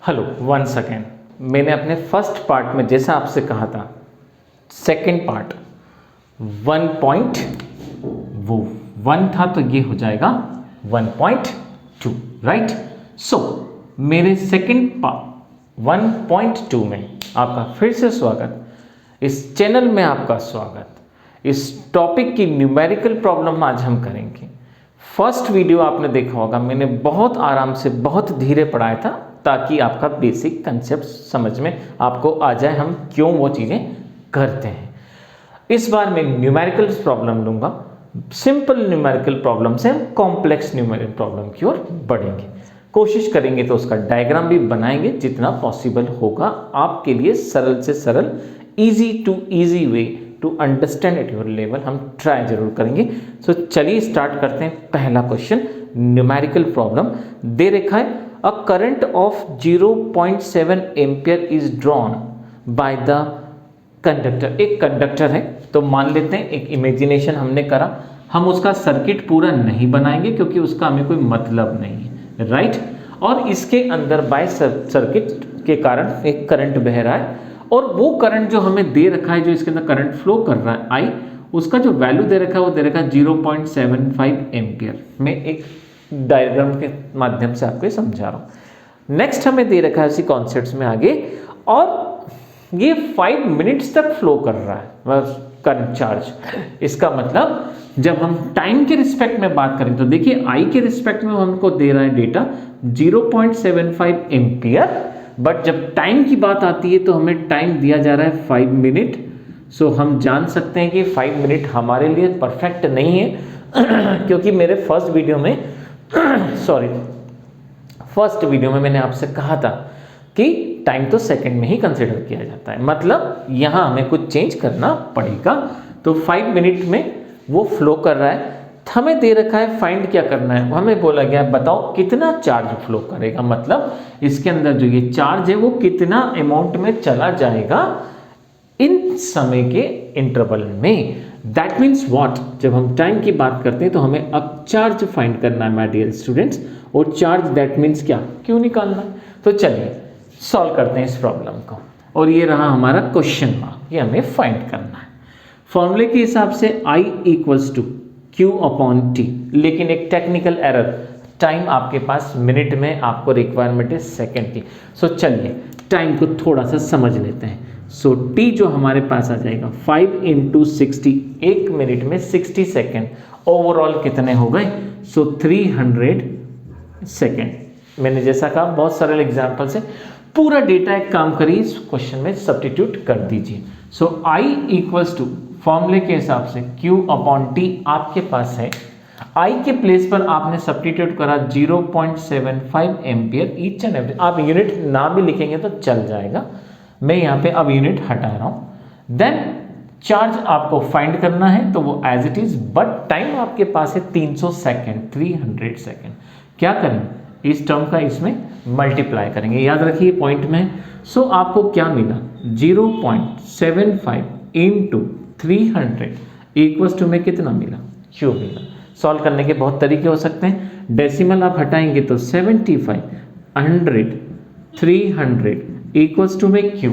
Hello once again. मैंने अपने first part में जैसा आपसे कहा था, सेकंड पार्ट 1 वो 1 था तो ये हो जाएगा 1.2, राइट। सो मेरे सेकंड पार्ट 1.2 में आपका फिर से स्वागत। इस चैनल में आपका स्वागत। इस टॉपिक की न्यूमेरिकल प्रॉब्लम आज हम करेंगे। फर्स्ट वीडियो आपने देखा होगा, मैंने बहुत आराम से बहुत धीरे पढ़ाया था ताकि आपका बेसिक कंसेप्ट समझ में आपको आ जाए, हम क्यों वो चीज़ें करते हैं। इस बार मैं न्यूमेरिकल प्रॉब्लम लूँगा। सिंपल न्यूमेरिकल प्रॉब्लम से हम कॉम्प्लेक्स न्यूमेरिकल प्रॉब्लम की ओर बढ़ेंगे। कोशिश करेंगे तो उसका डायग्राम भी बनाएंगे जितना पॉसिबल होगा आपके लिए, सरल से सरल, easy to easy way to understand at your level हम ट्राई जरूर करेंगे। सो चलिए स्टार्ट करते हैं। पहला क्वेश्चन न्यूमेरिकल प्रॉब्लम दे रखा है। A current of 0.7 ampere is drawn by the conductor. एक कंडक्टर है तो मान लेते हैं, एक इमेजिनेशन हमने करा, हम उसका सर्किट पूरा नहीं बनाएंगे क्योंकि उसका हमें कोई मतलब नहीं है, राइट। और इसके अंदर बाय सर्किट के कारण एक करंट बह रहा है और वो करंट जो हमें दे रखा है, जो इसके अंदर करंट फ्लो कर रहा है आई, उसका जो वैल्यू दे रखा है वो दे रखा है 0.75 एम्पियर। मैं एक डायग्राम के माध्यम से आपको समझा रहा हूँ। नेक्स्ट हमें दे रखा है इसी कॉन्सेप्ट्स में आगे, और ये 5 मिनट्स तक फ्लो कर रहा है करंट चार्ज। इसका मतलब जब हम टाइम के रिस्पेक्ट में बात करें तो देखिए आई के रिस्पेक्ट में हमको दे रहा है डेटा 0.75 एम्पियर, बट जब टाइम की बात आती है तो हमें टाइम दिया जा रहा है 5 मिनट। सो हम जान सकते हैं कि 5 मिनट हमारे लिए परफेक्ट नहीं है क्योंकि मेरे फर्स्ट वीडियो में मैंने आपसे कहा था कि टाइम तो सेकंड में ही कंसिडर किया जाता है, मतलब यहां हमें कुछ चेंज करना पड़ेगा। तो 5 मिनट में वो फ्लो कर रहा है। हमें दे रखा है फाइंड क्या करना है, हमें बोला गया बताओ कितना चार्ज फ्लो करेगा, मतलब इसके अंदर जो ये चार्ज है वो कितना अमाउंट में चला जाएगा इन समय के इंटरवल में। दैट मीन्स व्हाट, जब हम टाइम की बात करते हैं तो हमें अब चार्ज फाइंड करना है माय डियर स्टूडेंट्स, और चार्ज दैट मीन्स क्या, क्यों निकालना है। तो चलिए सॉल्व करते हैं इस प्रॉब्लम को, और ये रहा हमारा क्वेश्चन मार्क, ये हमें फाइंड करना है। फॉर्मूले के हिसाब से I equals to Q upon T, लेकिन एक टेक्निकल एरर, टाइम आपके पास मिनट में, आपको रिक्वायरमेंट है सेकंड की। सो चलिए टाइम को थोड़ा सा समझ लेते हैं। सो T जो हमारे पास आ जाएगा 5 × 60, एक मिनट में 60 सेकेंड, ओवरऑल कितने हो गए, सो 300 सेकेंड। मैंने जैसा कहा बहुत सरल एग्जाम्पल से पूरा डेटा एक काम करिए इस क्वेश्चन में सब्स्टिट्यूट कर दीजिए। सो I इक्वल्स टू फॉर्मूले के हिसाब से Q अपॉन T आपके पास है। I के प्लेस पर आपने सब्स्टिट्यूट करा 0.75 एम्पियर ईच एंड एवरी। आप यूनिट ना भी लिखेंगे तो चल जाएगा, मैं यहाँ पे अब यूनिट हटा रहा हूँ। देन चार्ज आपको फाइंड करना है तो वो as it is, but time आपके पास है 300 सेकेंड, 300 सेकेंड। क्या करेंगे, इस टर्म का इसमें मल्टीप्लाई करेंगे, याद रखिए पॉइंट में। सो आपको क्या मिला, 0.75 × 300 इक्वल्स टू में कितना मिला, क्यू मिला। सॉल्व करने के बहुत तरीके हो सकते हैं। डेसिमल आप हटाएंगे तो 75, 100, 300 इक्वल्स टू में क्यू,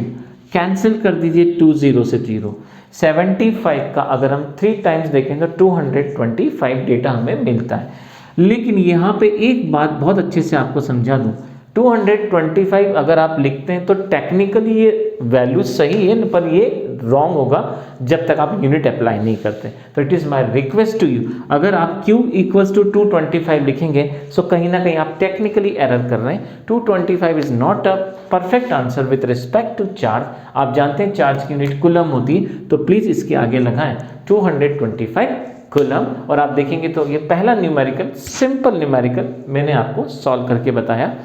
कैंसिल कर दीजिए 2 0 से 0। 75 का अगर हम 3 टाइम्स देखें तो 225 डेटा हमें मिलता है। लेकिन यहाँ पे एक बात बहुत अच्छे से आपको समझा दूँ, 225 अगर आप लिखते हैं तो टेक्निकली ये वैल्यू सही है, पर ये रॉन्ग होगा जब तक आप यूनिट अप्लाई नहीं करते। तो it is my request to you, अगर आप Q इक्वल्स टू 225 लिखेंगे सो कहीं ना कहीं आप टेक्निकली एरर कर रहे हैं। 225 is not a perfect answer with respect to charge. आप जानते हैं चार्ज की यूनिट कूलम होती है, तो प्लीज़ इसके आगे लगाएं 225 कूलम, और आप देखेंगे तो ये पहला न्यूमेरिकल, सिंपल न्यूमेरिकल मैंने आपको सॉल्व करके बताया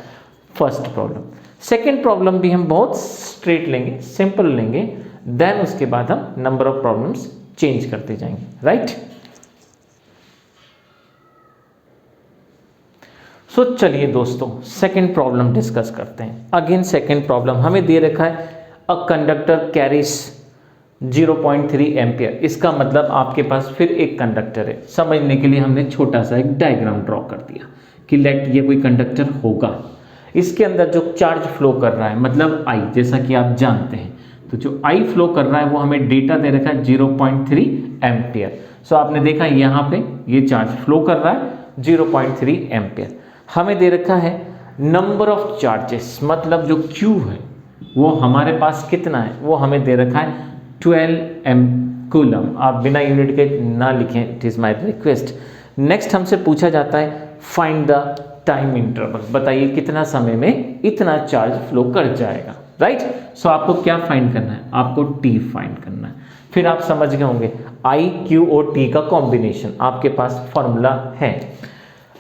फर्स्ट प्रॉब्लम। सेकेंड प्रॉब्लम भी हम बहुत स्ट्रेट लेंगे, सिंपल लेंगे, देन उसके बाद हम नंबर ऑफ प्रॉब्लम्स चेंज करते जाएंगे, राइट। सो चलिए दोस्तों सेकेंड प्रॉब्लम डिस्कस करते हैं। अगेन सेकेंड प्रॉब्लम हमें दे रखा है अ कंडक्टर कैरीज 0.3 एम्पियर। इसका मतलब आपके पास फिर एक कंडक्टर है। समझने के लिए हमने छोटा सा एक डायग्राम ड्रॉ कर दिया कि लेट ये कोई कंडक्टर होगा। इसके अंदर जो चार्ज फ्लो कर रहा है मतलब I, जैसा कि आप जानते हैं, तो जो I फ्लो कर रहा है वो हमें डेटा दे रखा है 0.3 एम्पियर। सो आपने देखा यहाँ पे ये चार्ज फ्लो कर रहा है 0.3 एम्पियर। हमें दे रखा है नंबर ऑफ चार्जेस, मतलब जो Q है वो हमारे पास कितना है, वो हमें दे रखा है 12 कूलम। आप बिना यूनिट के ना लिखें, it is my request. Next हमसे पूछा जाता है फाइंड द टाइम इंटरवल, बताइए कितना समय में इतना चार्ज फ्लो कर जाएगा, राइट। सो आपको क्या फाइंड करना है, आपको टी फाइंड करना है। फिर आप समझ गए होंगे आई क्यू और टी का कॉम्बिनेशन आपके पास फॉर्मूला है।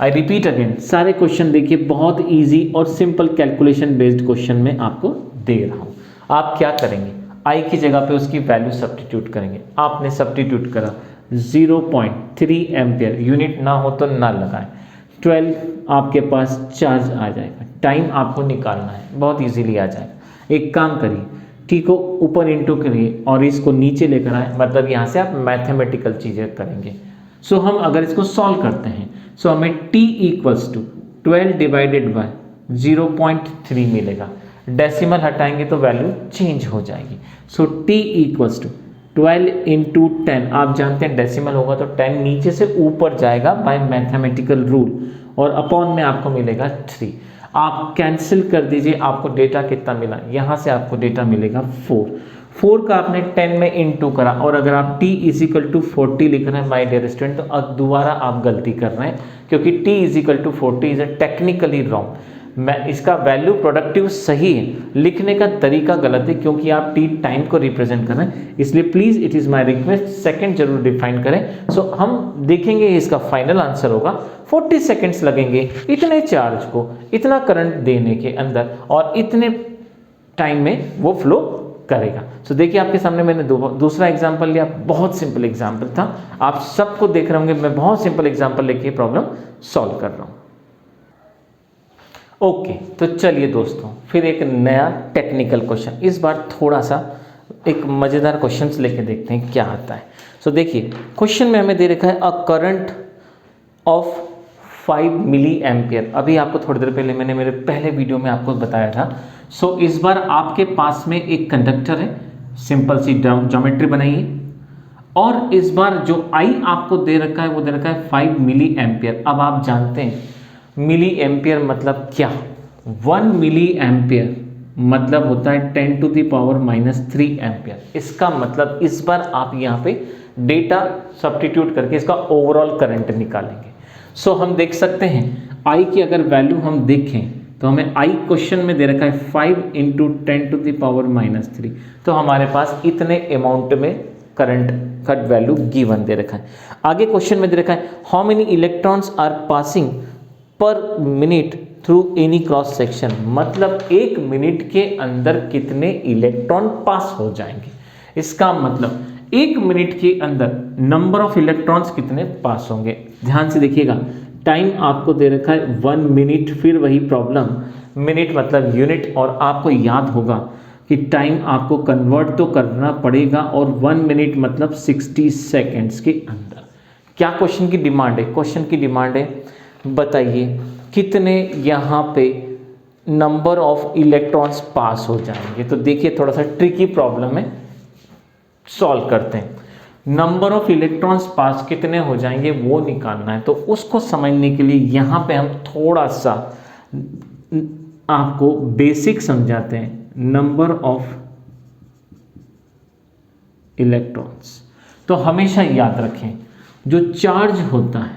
आई रिपीट अगेन, सारे क्वेश्चन देखिए बहुत इजी और सिंपल कैलकुलेशन बेस्ड क्वेश्चन में आपको दे रहा हूँ। आप क्या करेंगे, आई की जगह पे उसकी वैल्यू सब्स्टिट्यूट करेंगे। आपने सब्स्टिट्यूट करा 0.3 एम्पियर, यूनिट ना हो तो ना लगाएं, 12 आपके पास चार्ज आ जाएगा। टाइम आपको निकालना है, बहुत इजीली आ जाएगा। एक काम करिए, टी को ऊपर इंटू करिए और इसको नीचे लेकर आए, मतलब यहाँ से आप मैथमेटिकल चीज़ें करेंगे। सो हम अगर इसको सॉल्व करते हैं सो हमें t equals to 12 divided by 0.3 मिलेगा। डेसिमल हटाएंगे तो वैल्यू चेंज हो जाएगी। So t equals to 12 into 10, आप जानते हैं डेसिमल होगा तो 10 नीचे से ऊपर जाएगा बाय मैथमेटिकल रूल, और अपॉन में आपको मिलेगा 3। आप कैंसिल कर दीजिए, आपको डेटा कितना मिला, यहाँ से आपको डेटा मिलेगा 4 का आपने 10 में इंटू करा, और अगर आप t इजिकल टू 40 लिख रहे हैं माय डियर स्टूडेंट, तो अब दोबारा आप गलती कर रहे हैं, क्योंकि t is equal to 40 is technically wrong. मैं इसका वैल्यू प्रोडक्टिव सही है, लिखने का तरीका गलत है, क्योंकि आप टी टाइम को रिप्रेजेंट कर रहे हैं। इसलिए please it is my request second जरूर डिफाइन करें। सो हम देखेंगे इसका फाइनल आंसर होगा 40 सेकंड्स लगेंगे इतने चार्ज को इतना करंट देने के अंदर, और इतने टाइम में वो फ्लो करेगा। सो देखिए आपके सामने मैंने दूसरा एग्जाम्पल लिया, बहुत सिंपल एग्जाम्पल था। आप सबको देख रहे होंगे मैं बहुत सिंपल एग्जाम्पल लेके प्रॉब्लम सॉल्व कर रहा हूँ। ओके, तो चलिए दोस्तों फिर एक नया टेक्निकल क्वेश्चन, इस बार थोड़ा सा एक मज़ेदार क्वेश्चन लेके देखते हैं क्या आता है। सो देखिए क्वेश्चन में हमें दे रखा है a current of 5 milliampere. अभी आपको थोड़ी देर पहले मैंने मेरे पहले वीडियो में आपको बताया था। सो इस बार आपके पास में एक कंडक्टर है, सिंपल सी ज्योमेट्री बनाइए, और इस बार जो आई आपको दे रखा है वो दे रखा है 5 मिली एम्पियर। अब आप जानते हैं मिली एम्पियर मतलब क्या, 1 मिली एम्पियर मतलब होता है 10 टू द पावर -3 एम्पियर। इसका मतलब इस बार आप यहाँ पे डेटा सब्स्टिट्यूट करके इसका ओवरऑल करंट निकालेंगे। सो हम देख सकते हैं आई की अगर वैल्यू हम देखें तो हमें आई क्वेश्चन में दे रखा है 5 इंटू 10 टू द पावर -3, तो हमारे पास इतने अमाउंट में करंट का वैल्यू गिवन दे रखा है। आगे क्वेश्चन में दे रखा है how many electrons are passing per minute through any cross section, मतलब 1 मिनट के अंदर कितने इलेक्ट्रॉन पास हो जाएंगे। इसका मतलब 1 मिनट के अंदर नंबर ऑफ इलेक्ट्रॉन्स कितने पास होंगे। ध्यान से देखिएगा, टाइम आपको दे रखा है 1 मिनट, फिर वही प्रॉब्लम, मिनट मतलब यूनिट, और आपको याद होगा कि टाइम आपको कन्वर्ट तो करना पड़ेगा, और 1 मिनट मतलब 60 सेकेंड्स के अंदर। क्या क्वेश्चन की डिमांड है, क्वेश्चन की डिमांड है बताइए कितने यहाँ पे नंबर ऑफ इलेक्ट्रॉन्स पास हो जाएंगे। तो देखिए थोड़ा सा ट्रिकी प्रॉब्लम है, सॉल्व करते हैं। नंबर ऑफ इलेक्ट्रॉन्स पास कितने हो जाएंगे वो निकालना है, तो उसको समझने के लिए यहाँ पे हम थोड़ा सा आपको बेसिक समझाते हैं। नंबर ऑफ इलेक्ट्रॉन्स, तो हमेशा याद रखें जो चार्ज होता है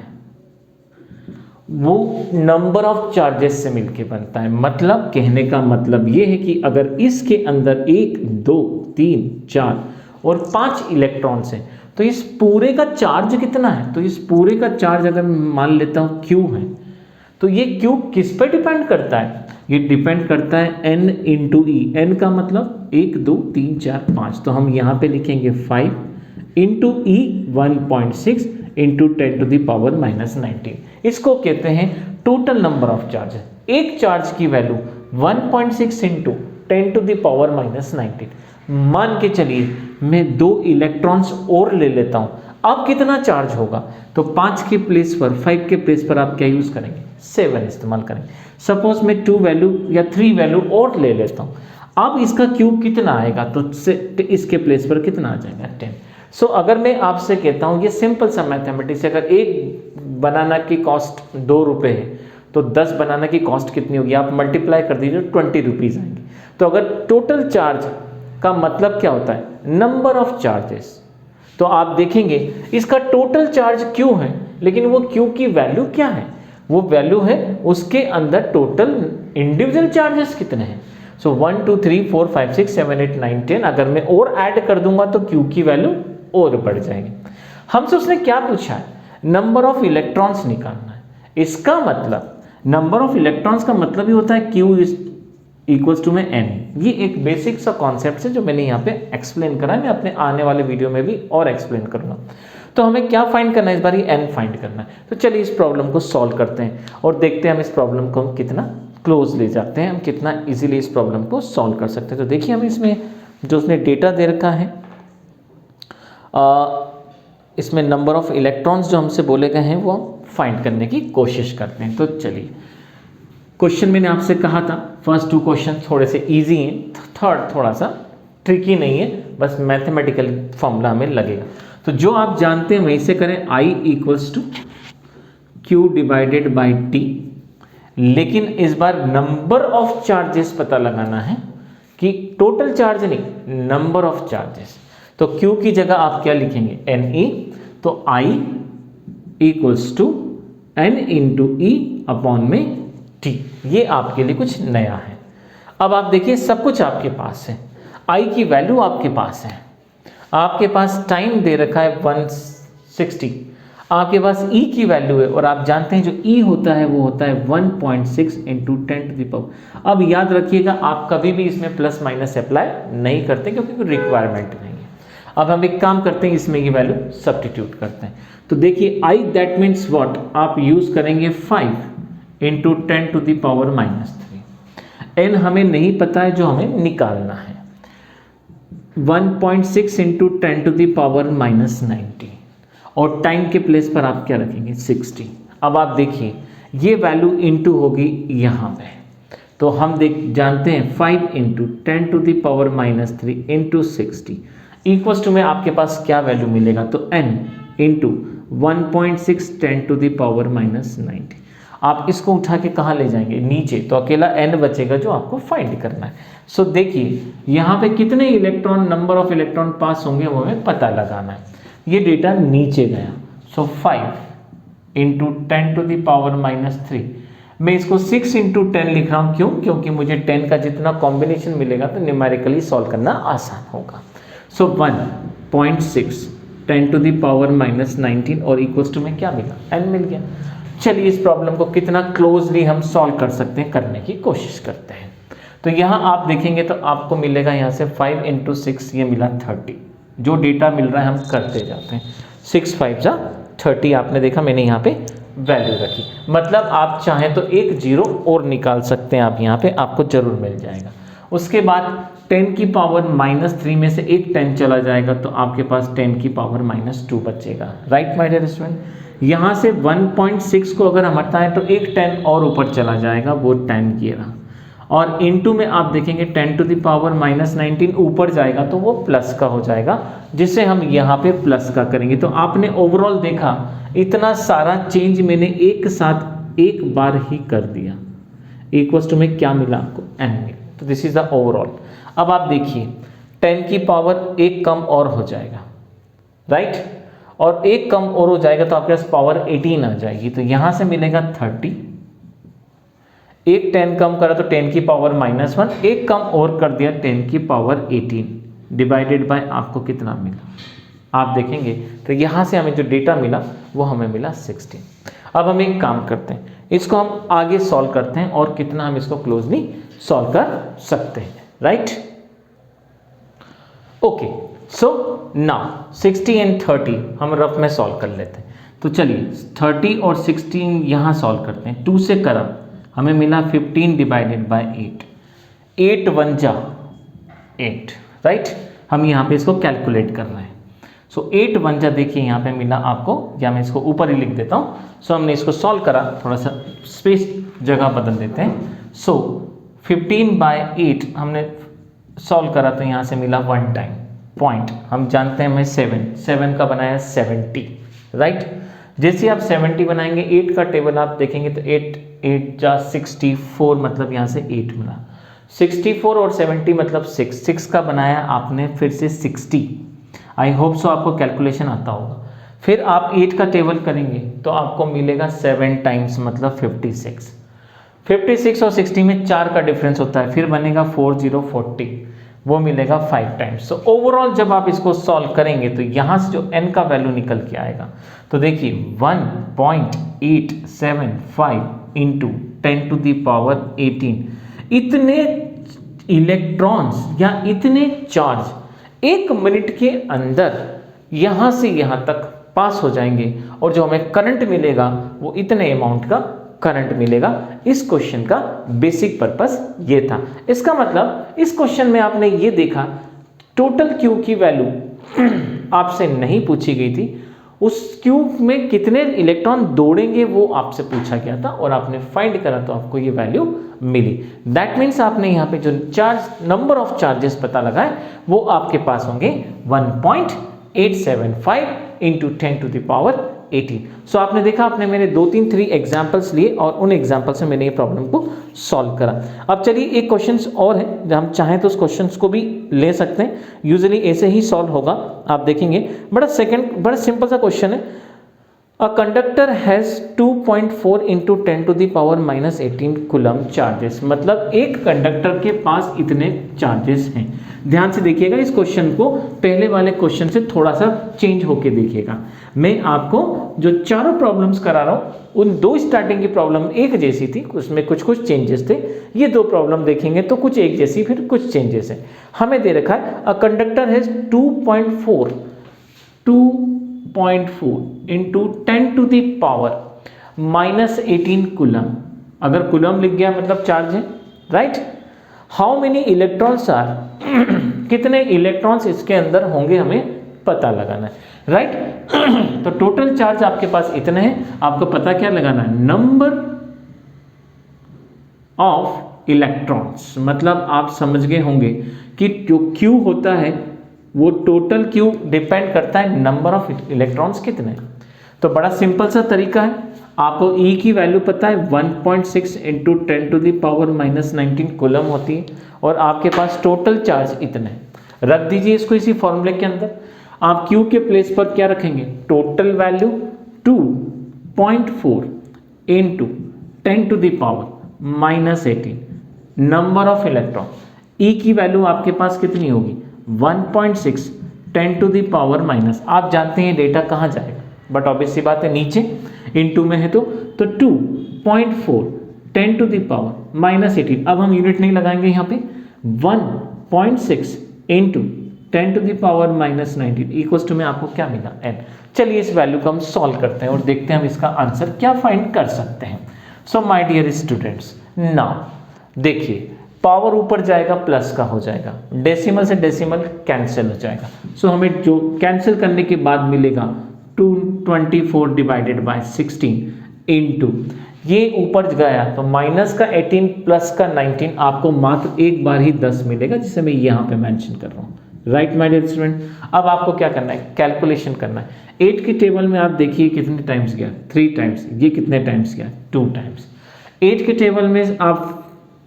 वो नंबर ऑफ चार्जेस से मिलके बनता है। मतलब कहने का मतलब ये है कि अगर इसके अंदर 1 2 3 4 और 5 इलेक्ट्रॉन्स हैं तो इस पूरे का चार्ज कितना है, तो इस पूरे का चार्ज अगर मान लेता हूँ Q है, तो ये Q किस पे डिपेंड करता है, ये डिपेंड करता है N इंटू ई। एन का मतलब 1 2 3 4 5, तो हम यहाँ पे लिखेंगे 5 into E 1.6 into 10 to the power -19। इसको कहते हैं टोटल नंबर ऑफ चार्ज। एक चार्ज की value 1.6 into 10 to the power -19। मान के चलिए मैं 2 इलेक्ट्रॉन्स और ले लेता हूँ। अब कितना चार्ज होगा, तो 5 के प्लेस पर 5 के प्लेस पर आप क्या यूज़ करेंगे, 7 इस्तेमाल करेंगे। सपोज मैं 2 वैल्यू या 3 वैल्यू और ले लेता हूँ। अब इसका क्यूब कितना आएगा, तो इसके प्लेस पर कितना आ जाएगा, 10। सो अगर मैं आपसे कहता हूँ, ये सिंपल सा मैथमेटिक्स है, अगर एक बनाना की कॉस्ट 2 रुपये है तो 10 बनाना की कॉस्ट कितनी होगी, आप मल्टीप्लाई कर दीजिए, 20 रुपीज़ आएंगे। तो अगर टोटल चार्ज का मतलब क्या होता है, नंबर ऑफ चार्जेस, तो आप देखेंगे इसका टोटल चार्ज क्यू है, लेकिन वो क्यू की वैल्यू क्या है, वो वैल्यू है उसके अंदर टोटल इंडिविजुअल चार्जेस कितने हैं। सो 1 2 3 4 5 6 7 8 9 10, अगर मैं और ऐड कर दूंगा तो क्यू की वैल्यू और बढ़ जाएगी। हमसे उसने क्या पूछा है, नंबर ऑफ इलेक्ट्रॉन्स निकालना है। इसका मतलब नंबर ऑफ इलेक्ट्रॉन्स का मतलब ही होता है क्यू इक्वल्स टू में एन। ये एक बेसिक सा कॉन्सेप्ट है जो मैंने यहाँ पे एक्सप्लेन करा है, मैं अपने आने वाले वीडियो में भी और एक्सप्लेन करूँगा। तो हमें क्या फाइंड करना है इस बार, ये एन फाइंड करना है। तो चलिए इस प्रॉब्लम को सॉल्व करते हैं और देखते हैं हम इस प्रॉब्लम को हम कितना क्लोज ले जाते हैं, हम कितना इजीली इस प्रॉब्लम को सॉल्व कर सकते हैं। तो देखिए हम इसमें जो उसने डेटा दे रखा है, इसमें नंबर ऑफ इलेक्ट्रॉन्स जो हमसे बोले गए हैं वो फाइंड करने की कोशिश करते हैं। तो चलिए, क्वेश्चन मैंने आपसे कहा था फर्स्ट 2 क्वेश्चन थोड़े से इजी हैं, थर्ड थोड़ा सा ट्रिकी नहीं है, बस मैथमेटिकल फॉर्मूला हमें लगेगा। तो जो आप जानते हैं वहीं से करें, I equals to Q divided by T, लेकिन इस बार नंबर ऑफ चार्जेस पता लगाना है कि टोटल चार्ज नहीं, नंबर ऑफ चार्जेस। तो Q की जगह आप क्या लिखेंगे, NE, तो I equals to N into E upon में T। ये आपके लिए कुछ नया है। अब आप देखिए सब कुछ आपके पास है, I की वैल्यू आपके पास है, आपके पास टाइम दे रखा है 160, आपके पास E की वैल्यू है, और आप जानते हैं जो E होता है वो होता है 1.6 इंटू 10 टू द पावर। अब याद रखिएगा आप कभी भी इसमें प्लस माइनस अप्लाई नहीं करते क्योंकि कोई रिक्वायरमेंट नहीं है। अब हम एक काम करते हैं, इसमें ये वैल्यू सब्स्टिट्यूट करते हैं। तो देखिए I दैट मीन्स व्हाट, आप यूज करेंगे 5 into 10 to the power -3। n हमें नहीं पता है, जो हमें निकालना है 1.6 इंटू 10 टू द पावर -90, और टाइम के प्लेस पर आप क्या रखेंगे 60। अब आप देखिए ये वैल्यू इंटू होगी यहाँ पे, तो हम जानते हैं 5 into 10 to the power -3 into 60 equals to में आपके पास क्या वैल्यू मिलेगा, तो n into 1.6 10 to the power -90। आप इसको उठा के कहाँ ले जाएंगे, नीचे, तो अकेला n बचेगा जो आपको फाइंड करना है। सो देखिए यहाँ पे कितने इलेक्ट्रॉन, नंबर ऑफ इलेक्ट्रॉन पास होंगे वो हमें पता लगाना है। ये डेटा नीचे गया, सो 5 इंटू 10 टू द पावर -3। मैं इसको 6 इंटू 10 लिख रहा हूँ, क्यों, क्योंकि मुझे 10 का जितना कॉम्बिनेशन मिलेगा तो न्यूमेरिकली सॉल्व करना आसान होगा। सो 1.6 10 टू द पावर -19 और इक्वल्स टू में क्या मिला, n मिल गया। चलिए इस प्रॉब्लम को कितना क्लोजली हम सॉल्व कर सकते हैं करने की कोशिश करते हैं। तो यहाँ आप देखेंगे तो आपको मिलेगा यहाँ से 5 इंटू 6, ये मिला 30। जो डेटा मिल रहा है हम करते जाते हैं, 6 5 जा 30, आपने देखा मैंने यहाँ पे वैल्यू रखी। मतलब आप चाहें तो एक जीरो और निकाल सकते हैं, आप यहाँ पे आपको जरूर मिल जाएगा। उसके बाद 10 की पावर -3 में से एक 10 चला जाएगा तो आपके पास 10 की पावर -2 बचेगा। राइट माय डियर स्टूडेंट, यहाँ से 1.6 को अगर हम हटाएं तो एक 10 और ऊपर चला जाएगा, वो 10 की रहा, और इनटू में आप देखेंगे 10 टू द पावर -19 ऊपर जाएगा तो वो प्लस का हो जाएगा, जिसे हम यहाँ पे प्लस का करेंगे। तो आपने ओवरऑल देखा इतना सारा चेंज मैंने एक साथ एक बार ही कर दिया। इक्वल्स टू में क्या मिला आपको, n मिला। तो दिस इज द ओवरऑल। अब आप देखिए 10 की पावर एक कम और हो जाएगा, राइट, और एक कम और हो जाएगा तो आपके पास पावर 18 आ जाएगी। तो यहाँ से मिलेगा 30, एक 10 कम करा तो 10 की पावर -1, एक कम और कर दिया 10 की पावर 18 डिवाइडेड बाय आपको कितना मिला, आप देखेंगे तो यहाँ से हमें जो डेटा मिला वो हमें मिला 16। अब हम एक काम करते हैं, इसको हम आगे सॉल्व करते हैं और कितना हम इसको क्लोजली सॉल्व कर सकते हैं। Right, okay, so now 60 and 30 हम रफ में सॉल्व कर लेते हैं। तो चलिए 30 और 16 यहाँ सॉल्व करते हैं। 2 से करा हमें मिला 15 डिवाइडेड बाय 8, 8 1 जा 8, राइट। हम यहाँ पे इसको कैलकुलेट कर रहे हैं। सो 8 1 जा देखिए यहाँ पे मिला आपको, या मैं इसको ऊपर ही लिख देता हूँ। सो हमने इसको सॉल्व करा, थोड़ा सा स्पेस जगह बदल देते हैं। सो 15/8 हमने सॉल्व करा तो यहाँ से मिला 1 टाइम पॉइंट, हम जानते हैं हमें 7 का बनाया 70, राइट। जैसे आप 70 बनाएंगे 8 का टेबल आप देखेंगे तो 8 जा 64, मतलब यहाँ से 8 मिला। 64 और 70 मतलब 6 का बनाया आपने फिर से 60। आई होप सो आपको कैलकुलेशन आता होगा। फिर आप 8 का टेबल करेंगे तो आपको मिलेगा 7 टाइम्स मतलब 56 और 60 में 4 का डिफरेंस होता है, फिर बनेगा 4040, वो मिलेगा 5 टाइम्स। सो ओवरऑल जब आप इसको सॉल्व करेंगे तो यहाँ से जो n का वैल्यू निकल के आएगा तो देखिए 1.875 इंटू 10⁻18 इतने इलेक्ट्रॉन्स या इतने चार्ज 1 मिनट के अंदर यहाँ से यहाँ तक पास हो जाएंगे, और जो हमें करंट मिलेगा वो इतने अमाउंट का करंट मिलेगा। इस क्वेश्चन का बेसिक पर्पस ये था। इसका मतलब इस क्वेश्चन में आपने ये देखा टोटल क्यू की वैल्यू आपसे नहीं पूछी गई थी, उस क्यू में कितने इलेक्ट्रॉन दौड़ेंगे वो आपसे पूछा गया था, और आपने फाइंड करा तो आपको ये वैल्यू मिली। दैट मीन्स आपने यहाँ पे जो चार्ज नंबर ऑफ चार्जेस पता लगाए वो आपके पास होंगे 1.875 इंटू 10⁻18। सो आपने देखा, आपने मैंने 2-3 एग्जाम्पल्स लिए और उन एग्जाम्पल से मैंने ये प्रॉब्लम को सॉल्व करा। अब चलिए एक क्वेश्चन और है, जब हम चाहें तो उस क्वेश्चन को भी ले सकते हैं, यूजुअली ऐसे ही सॉल्व होगा, आप देखेंगे। बड़ा सिंपल सा क्वेश्चन है। A conductor has 2.4 into 10⁻18 coulomb charges, मतलब एक कंडक्टर के पास इतने चार्जेस हैं। ध्यान से देखिएगा इस क्वेश्चन को, पहले वाले क्वेश्चन से थोड़ा सा चेंज होके देखिएगा। मैं आपको जो चारों प्रॉब्लम्स करा रहा हूँ उन 2 स्टार्टिंग की प्रॉब्लम एक जैसी थी, उसमें कुछ चेंजेस थे। ये 2 प्रॉब्लम देखेंगे तो कुछ एक जैसी फिर कुछ चेंजेस है। हमें दे रखा है अ कंडक्टर हैज 2.4 इंटू 10⁻−18 कूलम। अगर कूलम लिख गया मतलब चार्ज है, right. How many electrons are कितने इलेक्ट्रॉन्स इसके अंदर होंगे हमें पता लगाना है, राइट। तो टोटल चार्ज आपके पास इतने हैं, आपको पता क्या लगाना है, नंबर ऑफ इलेक्ट्रॉन्स। मतलब आप समझ गए होंगे कि जो Q होता है वो टोटल Q डिपेंड करता है नंबर ऑफ इलेक्ट्रॉन्स कितने। तो बड़ा सिंपल सा तरीका है, आपको E की वैल्यू पता है 1.6 इंटू 10⁻−19 कूलम होती है, और आपके पास टोटल चार्ज इतने। रख दीजिए इसको इसी फॉर्मूले के अंदर। आप Q के प्लेस पर क्या रखेंगे, टोटल वैल्यू 2.4 इंटू 10⁻−18 नंबर ऑफ इलेक्ट्रॉन। E की वैल्यू आपके पास कितनी होगी, 1.6 10⁻⁻। आप जानते हैं डेटा कहाँ जाएगा, बट ऑब्वियस सी बात है नीचे इनटू में है तो 2.4 10⁻−18। अब हम यूनिट नहीं लगाएंगे यहाँ पे, 1.6 इंटू 10⁻−19 इक्वल्स टू में आपको क्या मिला, n। चलिए इस वैल्यू को हम सॉल्व करते हैं और देखते हैं हम इसका आंसर क्या फाइंड कर सकते हैं। So my dear students, now देखिए पावर ऊपर जाएगा प्लस का हो जाएगा, डेसिमल से डेसिमल कैंसिल हो जाएगा। सो हमें जो कैंसिल करने के बाद मिलेगा 224 डिवाइडेड बाय 16 इंटू ये ऊपर गया तो माइनस का 18 प्लस का 19, आपको मात्र एक बार ही 10 मिलेगा, जिसे मैं यहाँ पे मेंशन कर रहा हूँ, राइट माय डियर स्टूडेंट। अब आपको क्या करना है, कैलकुलेशन करना है। 8 की टेबल में आप देखिए कितने टाइम्स गया, 3 टाइम्स। ये कितने टाइम्स गया, 2 टाइम्स। 8 की टेबल में आप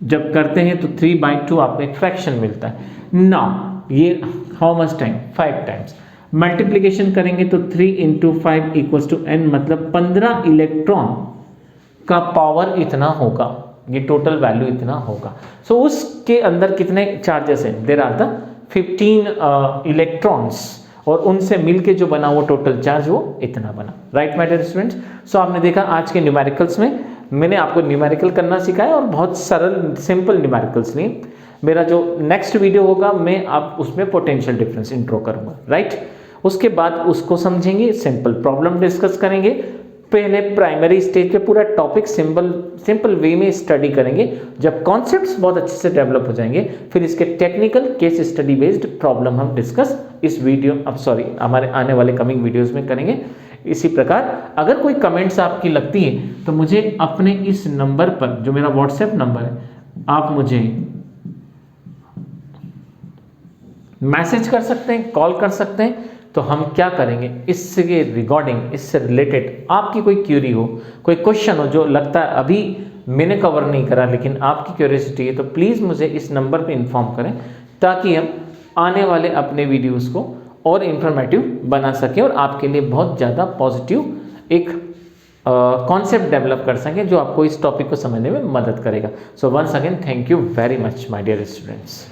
जब करते हैं तो 3/2 आपको एक फ्रैक्शन मिलता है। नाउ ये how much time, 5 times. Multiplication करेंगे तो 3 इंटू 5 इक्वल्स टू n, मतलब 15 इलेक्ट्रॉन का पावर इतना होगा, ये टोटल वैल्यू इतना होगा। सो उसके अंदर कितने चार्जेस हैं, देयर आर द 15 इलेक्ट्रॉन्स, और उनसे मिलके जो बना वो टोटल चार्ज वो इतना बना, राइट माय डियर स्टूडेंट्स। सो आपने देखा आज के न्यूमेरिकल्स में मैंने आपको न्यूमेरिकल करना सिखाया और बहुत सरल सिंपल न्यूमेरिकल्स लिए। मेरा जो नेक्स्ट वीडियो होगा मैं आप उसमें पोटेंशियल डिफरेंस इंट्रो करूंगा, राइट। उसके बाद उसको समझेंगे, सिंपल प्रॉब्लम डिस्कस करेंगे, पहले प्राइमरी स्टेज पे पूरा टॉपिक सिंपल वे में स्टडी करेंगे। जब कॉन्सेप्ट्स बहुत अच्छे से डेवलप हो जाएंगे, फिर इसके technical case study based problem हम डिस्कस इस हमारे आने वाले कमिंग वीडियोस में करेंगे। इसी प्रकार अगर कोई कमेंट्स आपकी लगती है तो मुझे अपने इस नंबर पर, जो मेरा व्हाट्सएप नंबर है, आप मुझे मैसेज कर सकते हैं, कॉल कर सकते हैं। तो हम क्या करेंगे, इससे रिगार्डिंग, इससे रिलेटेड आपकी कोई क्यूरी हो, कोई क्वेश्चन हो जो लगता है अभी मैंने कवर नहीं करा लेकिन आपकी क्यूरियोसिटी है, तो प्लीज़ मुझे इस नंबर पे इन्फॉर्म करें ताकि हम आने वाले अपने वीडियोस को और इन्फॉर्मेटिव बना सकें और आपके लिए बहुत ज़्यादा पॉजिटिव एक कॉन्सेप्ट डेवलप कर सकें जो आपको इस टॉपिक को समझने में मदद करेगा। So once again thank you very much my dear students.